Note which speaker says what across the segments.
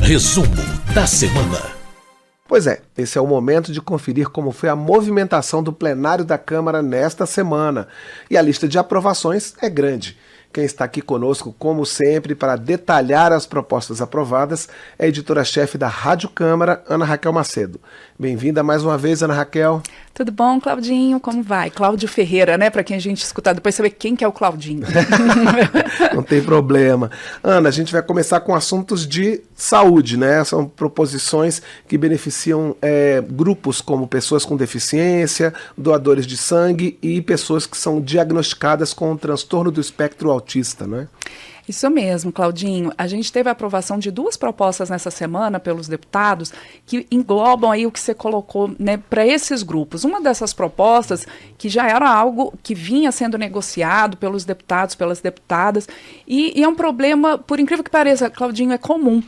Speaker 1: Resumo da semana.
Speaker 2: Pois é, esse é o momento de conferir como foi a movimentação do plenário da Câmara nesta semana. E a lista de aprovações é grande. Quem está aqui conosco, como sempre, para detalhar as propostas aprovadas é a editora-chefe da Rádio Câmara, Ana Raquel Macedo. Bem-vinda mais uma vez, Ana Raquel.
Speaker 3: Tudo bom, Claudinho? Como vai? Cláudio Ferreira, né? Para quem a gente escutar depois saber quem que é o Claudinho.
Speaker 2: Não tem problema. Ana, a gente vai começar com assuntos de saúde, né? São proposições que beneficiam grupos como pessoas com deficiência, doadores de sangue e pessoas que são diagnosticadas com um transtorno do espectro autista, né?
Speaker 3: Isso mesmo, Claudinho. A gente teve a aprovação de 2 propostas nessa semana pelos deputados que englobam aí o que você colocou, né, para esses grupos. Uma dessas propostas que já era algo que vinha sendo negociado pelos deputados, pelas deputadas, e é um problema, por incrível que pareça, Claudinho, é comum,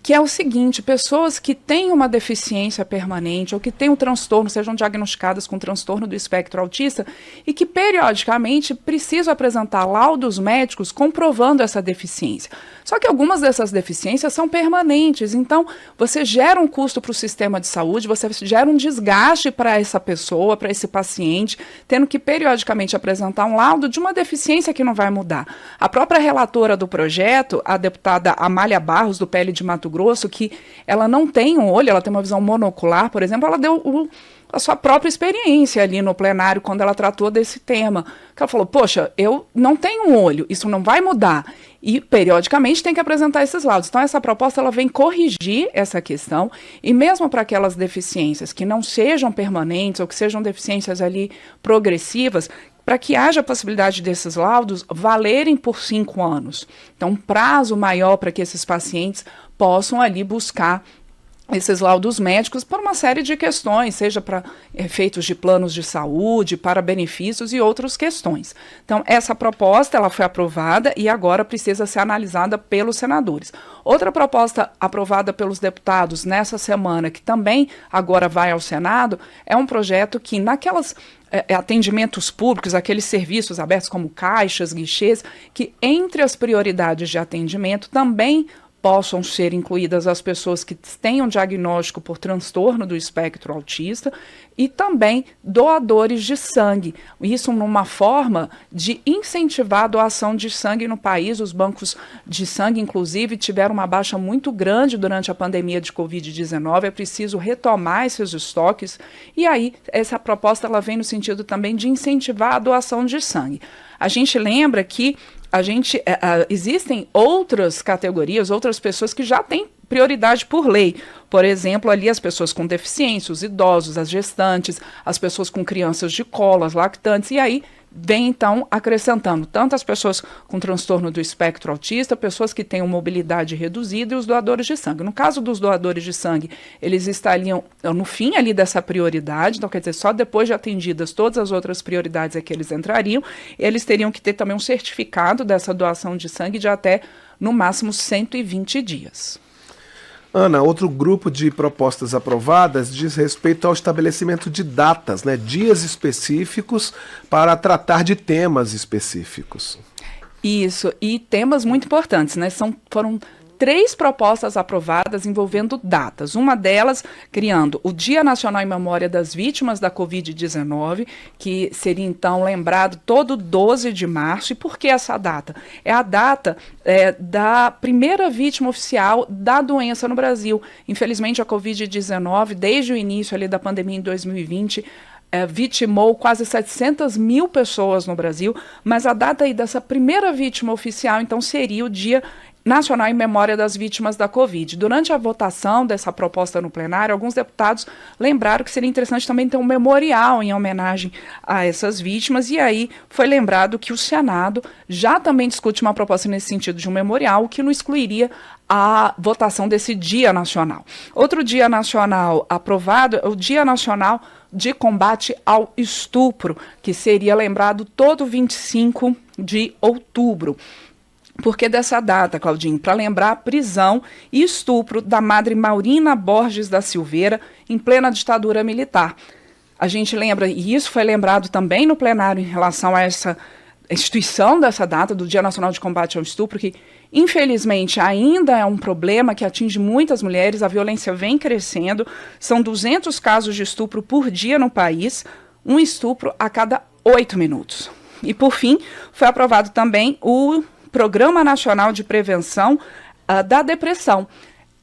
Speaker 3: que é o seguinte: pessoas que têm uma deficiência permanente ou que têm um transtorno, sejam diagnosticadas com transtorno do espectro autista e que periodicamente precisam apresentar laudos médicos comprovando essa deficiência. Só que algumas dessas deficiências são permanentes, então você gera um custo para o sistema de saúde, você gera um desgaste para essa pessoa, para esse paciente, tendo que periodicamente apresentar um laudo de uma deficiência que não vai mudar. A própria relatora do projeto, a deputada Amália Barros, do PL de Mato Grosso, que ela não tem um olho, ela tem uma visão monocular, por exemplo, ela deu a sua própria experiência ali no plenário quando ela tratou desse tema. Que ela falou, poxa, eu não tenho um olho, isso não vai mudar. E, periodicamente, tem que apresentar esses laudos. Então, essa proposta ela vem corrigir essa questão, e mesmo para aquelas deficiências que não sejam permanentes ou que sejam deficiências ali progressivas, para que haja a possibilidade desses laudos valerem por 5 anos. Então, um prazo maior para que esses pacientes possam ali buscar esses laudos médicos por uma série de questões, seja para efeitos de planos de saúde, para benefícios e outras questões. Então, essa proposta ela foi aprovada e agora precisa ser analisada pelos senadores. Outra proposta aprovada pelos deputados nessa semana, que também agora vai ao Senado, é um projeto que naquelas atendimentos públicos, aqueles serviços abertos como caixas, guichês, que entre as prioridades de atendimento também possam ser incluídas as pessoas que tenham diagnóstico por transtorno do espectro autista e também doadores de sangue. Isso numa forma de incentivar a doação de sangue no país. Os bancos de sangue, inclusive, tiveram uma baixa muito grande durante a pandemia de Covid-19. É preciso retomar esses estoques. E aí, essa proposta ela vem no sentido também de incentivar a doação de sangue. A gente lembra que existem outras categorias, outras pessoas que já têm prioridade por lei. Por exemplo, ali as pessoas com deficiência, os idosos, as gestantes, as pessoas com crianças de colo, as lactantes, e aí vem então acrescentando tanto as pessoas com transtorno do espectro autista, pessoas que têm mobilidade reduzida e os doadores de sangue. No caso dos doadores de sangue, eles estariam no fim ali dessa prioridade, então quer dizer, só depois de atendidas todas as outras prioridades é que eles entrariam, eles teriam que ter também um certificado dessa doação de sangue de até, no máximo, 120 dias.
Speaker 2: Ana, outro grupo de propostas aprovadas diz respeito ao estabelecimento de datas, né, dias específicos para tratar de temas específicos.
Speaker 3: Isso, e temas muito importantes, né? Foram 3 propostas aprovadas envolvendo datas. Uma delas criando o Dia Nacional em Memória das Vítimas da Covid-19, que seria então lembrado todo 12 de março. E por que essa data? É a data da primeira vítima oficial da doença no Brasil. Infelizmente, a Covid-19, desde o início ali da pandemia em 2020, vitimou quase 700 mil pessoas no Brasil, mas a data aí dessa primeira vítima oficial, então, seria o Dia Nacional em Memória das Vítimas da Covid. Durante a votação dessa proposta no plenário, alguns deputados lembraram que seria interessante também ter um memorial em homenagem a essas vítimas, e aí foi lembrado que o Senado já também discute uma proposta nesse sentido de um memorial, o que não excluiria a votação desse Dia Nacional. Outro Dia Nacional aprovado é o Dia Nacional de Combate ao Estupro, que seria lembrado todo 25 de outubro. Por que dessa data, Claudinho? Para lembrar a prisão e estupro da Madre Maurina Borges da Silveira em plena ditadura militar. A gente lembra, e isso foi lembrado também no plenário em relação a essa instituição dessa data, do Dia Nacional de Combate ao Estupro, que infelizmente ainda é um problema que atinge muitas mulheres, a violência vem crescendo, são 200 casos de estupro por dia no país, um estupro a cada 8 minutos. E por fim, foi aprovado também o Programa Nacional de Prevenção da Depressão.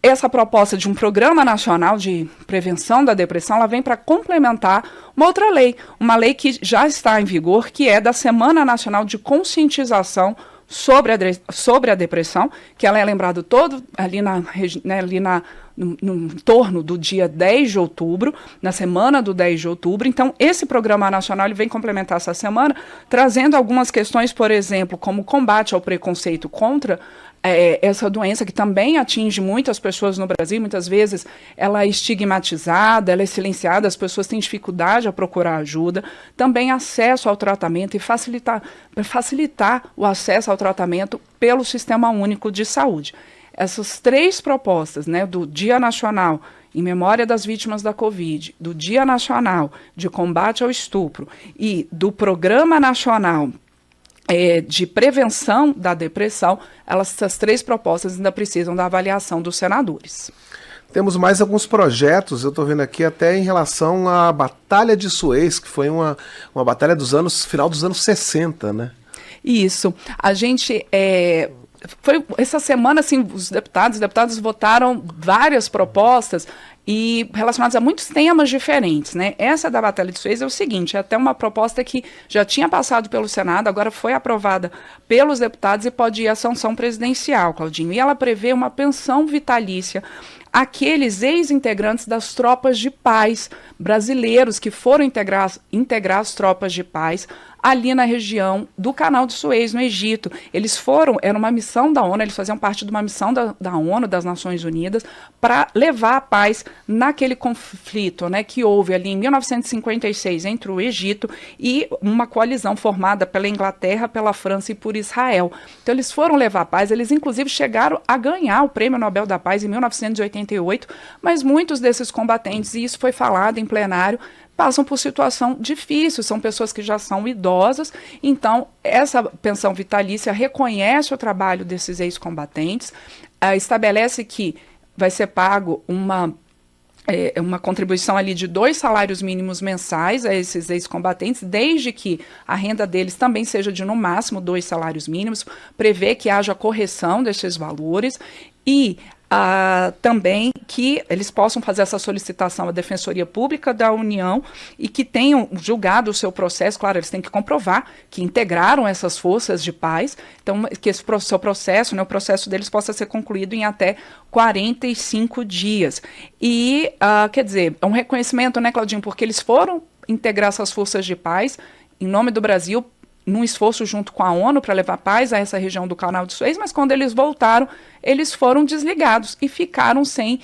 Speaker 3: Essa proposta de um Programa Nacional de Prevenção da Depressão, ela vem para complementar uma outra lei, uma lei que já está em vigor, que é da Semana Nacional de Conscientização sobre a Depressão, que ela é lembrada todo ali no entorno do dia 10 de outubro, na semana do 10 de outubro. Então, esse Programa Nacional ele vem complementar essa semana, trazendo algumas questões, por exemplo, como combate ao preconceito contra essa doença que também atinge muitas pessoas no Brasil, muitas vezes ela é estigmatizada, ela é silenciada, as pessoas têm dificuldade a procurar ajuda, também acesso ao tratamento e facilitar o acesso ao tratamento pelo Sistema Único de Saúde. Essas 3 propostas, né, do Dia Nacional em memória das vítimas da Covid, do Dia Nacional de Combate ao Estupro e do Programa Nacional de Prevenção da Depressão, essas 3 propostas ainda precisam da avaliação dos senadores.
Speaker 2: Temos mais alguns projetos, eu estou vendo aqui até em relação à Batalha de Suez, que foi uma batalha final dos anos 60, né?
Speaker 3: Isso. A gente... foi essa semana, assim, os deputados votaram várias propostas e relacionadas a muitos temas diferentes, né? Essa da Batalha de Suez é o seguinte, é até uma proposta que já tinha passado pelo Senado, agora foi aprovada pelos deputados e pode ir à sanção presidencial, Claudinho. E ela prevê uma pensão vitalícia àqueles ex-integrantes das tropas de paz brasileiros que foram integrar as tropas de paz ali na região do Canal de Suez, no Egito. Era uma missão da ONU, eles faziam parte de uma missão da ONU, das Nações Unidas, para levar a paz naquele conflito, né, que houve ali em 1956 entre o Egito e uma coalizão formada pela Inglaterra, pela França e por Israel. Então eles foram levar a paz, eles inclusive chegaram a ganhar o Prêmio Nobel da Paz em 1988, mas muitos desses combatentes, e isso foi falado em plenário, passam por situação difícil, são pessoas que já são idosas, então essa pensão vitalícia reconhece o trabalho desses ex-combatentes, estabelece que vai ser pago uma contribuição ali de 2 salários mínimos mensais a esses ex-combatentes, desde que a renda deles também seja de no máximo 2 salários mínimos, prevê que haja correção desses valores e também que eles possam fazer essa solicitação à Defensoria Pública da União e que tenham julgado o seu processo. Claro, eles têm que comprovar que integraram essas forças de paz, então que esse seu processo, né, o processo deles possa ser concluído em até 45 dias. E, quer dizer, é um reconhecimento, né, Claudinho, porque eles foram integrar essas forças de paz em nome do Brasil, num esforço junto com a ONU para levar paz a essa região do Canal de Suez, mas quando eles voltaram, eles foram desligados e ficaram sem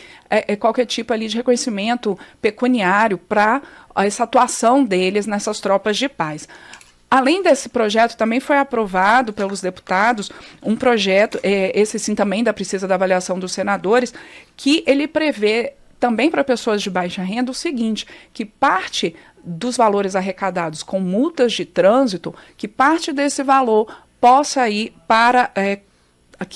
Speaker 3: qualquer tipo ali de reconhecimento pecuniário para essa atuação deles nessas tropas de paz. Além desse projeto, também foi aprovado pelos deputados um projeto, esse sim também precisa da avaliação dos senadores, que ele prevê também para pessoas de baixa renda o seguinte, que parte dos valores arrecadados com multas de trânsito, que parte desse valor possa ir para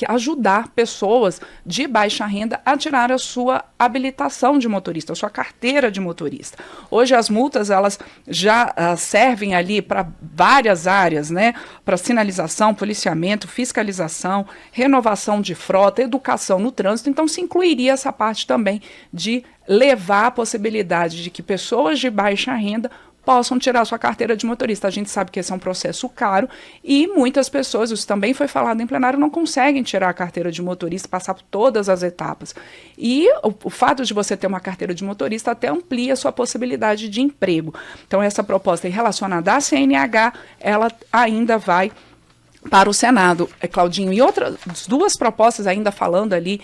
Speaker 3: ajudar pessoas de baixa renda a tirar a sua habilitação de motorista, a sua carteira de motorista. Hoje as multas elas já servem ali para várias áreas, né? Para sinalização, policiamento, fiscalização, renovação de frota, educação no trânsito, então se incluiria essa parte também de levar a possibilidade de que pessoas de baixa renda possam tirar sua carteira de motorista. A gente sabe que esse é um processo caro e muitas pessoas, isso também foi falado em plenário, não conseguem tirar a carteira de motorista, passar por todas as etapas. E o fato de você ter uma carteira de motorista até amplia a sua possibilidade de emprego. Então essa proposta relacionada à CNH, ela ainda vai para o Senado, Claudinho. E outras 2 propostas ainda falando ali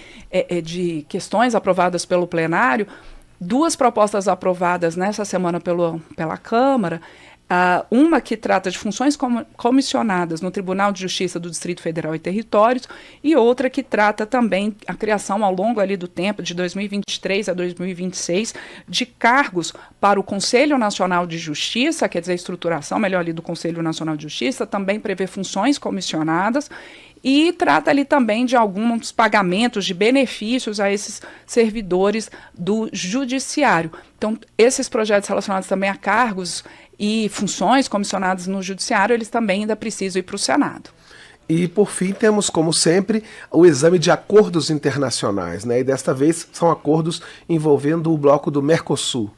Speaker 3: de questões aprovadas pelo plenário, 2 propostas aprovadas nessa semana pela Câmara, Uma que trata de funções comissionadas no Tribunal de Justiça do Distrito Federal e Territórios, e outra que trata também a criação ao longo ali do tempo, de 2023 a 2026, de cargos para o Conselho Nacional de Justiça, quer dizer, a estruturação melhor ali do Conselho Nacional de Justiça, também prevê funções comissionadas, e trata ali também de alguns pagamentos de benefícios a esses servidores do Judiciário. Então, esses projetos relacionados também a cargos e funções comissionadas no Judiciário, eles também ainda precisam ir para o Senado.
Speaker 2: E, por fim, temos, como sempre, o exame de acordos internacionais, né? E desta vez são acordos envolvendo o bloco do Mercosul.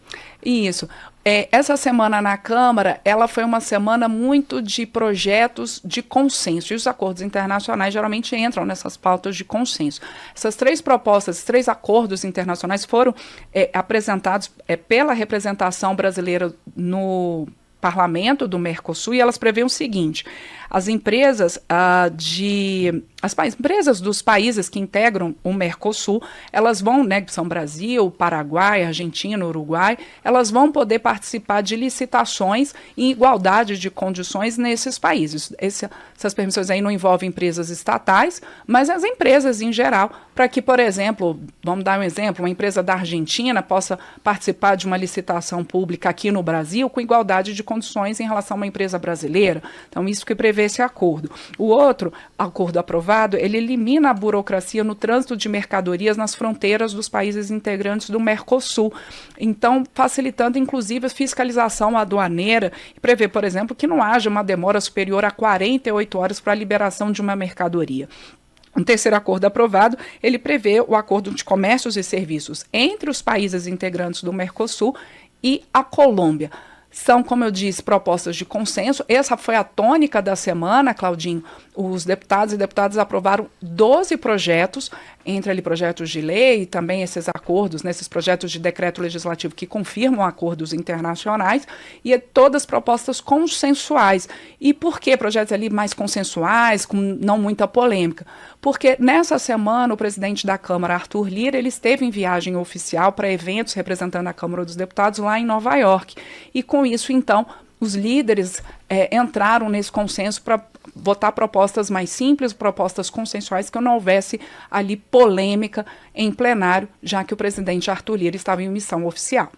Speaker 3: Isso. Essa semana na Câmara, ela foi uma semana muito de projetos de consenso, e os acordos internacionais geralmente entram nessas pautas de consenso. Essas 3 propostas, 3 acordos internacionais foram apresentados pela representação brasileira no Parlamento do Mercosul, e elas prevêem o seguinte: as empresas empresas dos países que integram o Mercosul, elas vão, né, que são Brasil, Paraguai, Argentina, Uruguai, elas vão poder participar de licitações em igualdade de condições nesses países. Essas permissões aí não envolvem empresas estatais, mas as empresas em geral, para que, por exemplo, vamos dar um exemplo, uma empresa da Argentina possa participar de uma licitação pública aqui no Brasil com igualdade de condições em relação a uma empresa brasileira. Então, isso que prevê esse acordo. O outro acordo aprovado, ele elimina a burocracia no trânsito de mercadorias nas fronteiras dos países integrantes do Mercosul. Então, facilitando, inclusive, a fiscalização aduaneira e prevê, por exemplo, que não haja uma demora superior a 48 horas para a liberação de uma mercadoria. Um terceiro acordo aprovado, ele prevê o acordo de comércios e serviços entre os países integrantes do Mercosul e a Colômbia. São, como eu disse, propostas de consenso. Essa foi a tônica da semana, Claudinho. Os deputados e deputadas aprovaram 12 projetos, entre ali projetos de lei e também esses acordos, nesses projetos de decreto legislativo que confirmam acordos internacionais, e todas propostas consensuais. E por que projetos ali mais consensuais, com não muita polêmica? Porque nessa semana o presidente da Câmara, Arthur Lira, ele esteve em viagem oficial para eventos representando a Câmara dos Deputados lá em Nova York. E com isso, então, os líderes entraram nesse consenso para votar propostas mais simples, propostas consensuais, que não houvesse ali polêmica em plenário, já que o presidente Arthur Lira estava em missão oficial.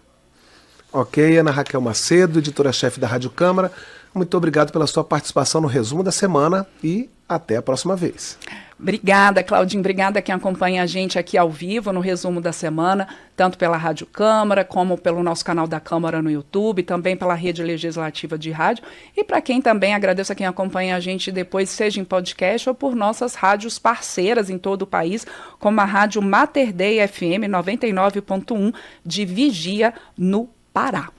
Speaker 2: Ok, Ana Raquel Macedo, editora-chefe da Rádio Câmara, muito obrigado pela sua participação no resumo da semana e até a próxima vez.
Speaker 3: Obrigada, Claudinho. Obrigada a quem acompanha a gente aqui ao vivo no resumo da semana, tanto pela Rádio Câmara, como pelo nosso canal da Câmara no YouTube, também pela rede legislativa de rádio. E para quem também, agradeço a quem acompanha a gente depois, seja em podcast ou por nossas rádios parceiras em todo o país, como a Rádio Mater Dei FM 99.1 de Vigia, no Pará.